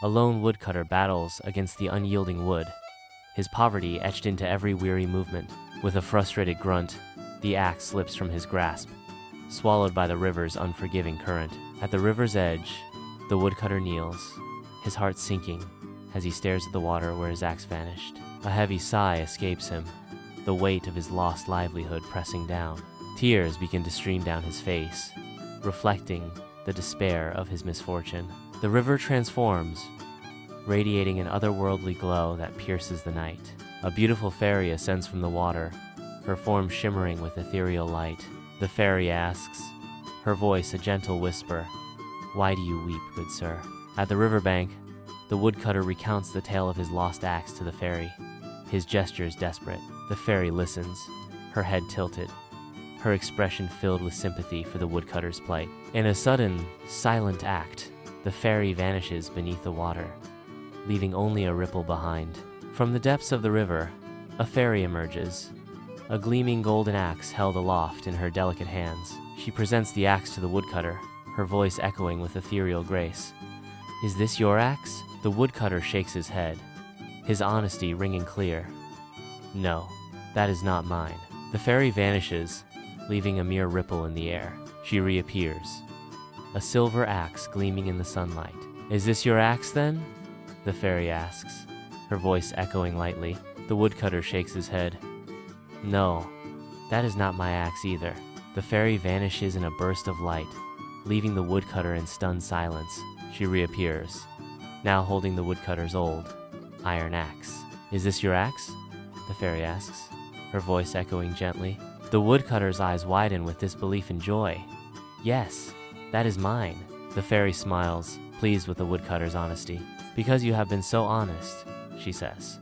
A lone woodcutter battles against the unyielding wood, his poverty etched into every weary movement. With a frustrated grunt, the axe slips from his grasp, swallowed by the river's unforgiving current. At the river's edge, the woodcutter kneels, his heart sinking as he stares at the water where his axe vanished. A heavy sigh escapes him, the weight of his lost livelihood pressing down. Tears begin to stream down his face, reflecting the despair of his misfortune. The river transforms, radiating an otherworldly glow that pierces the night. A beautiful fairy ascends from the water, her form shimmering with ethereal light. The fairy asks, her voice a gentle whisper, "Why do you weep, good sir?" At the riverbank, the woodcutter recounts the tale of his lost axe to the fairy, his gestures desperate. The fairy listens, her head tilted, her expression filled with sympathy for the woodcutter's plight. In a sudden, silent act, the fairy vanishes beneath the water, leaving only a ripple behind. From the depths of the river, a fairy emerges, a gleaming golden axe held aloft in her delicate hands. She presents the axe to the woodcutter, her voice echoing with ethereal grace. "Is this your axe?" The woodcutter shakes his head, his honesty ringing clear. "No, that is not mine." The fairy vanishes, leaving a mere ripple in the air. She reappears, a silver axe gleaming in the sunlight. "Is this your axe then?" the fairy asks, her voice echoing lightly. The woodcutter shakes his head. "No, that is not my axe either." The fairy vanishes in a burst of light, leaving the woodcutter in stunned silence. She reappears, now holding the woodcutter's old iron axe. "Is this your axe?" the fairy asks, her voice echoing gently. The woodcutter's eyes widen with disbelief and joy. "Yes, that is mine." The fairy smiles, pleased with the woodcutter's honesty. "Because you have been so honest," she says,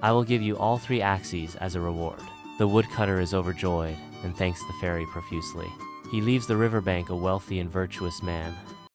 "I will give you all 3 axes as a reward." The woodcutter is overjoyed and thanks the fairy profusely. He leaves the riverbank a wealthy and virtuous man,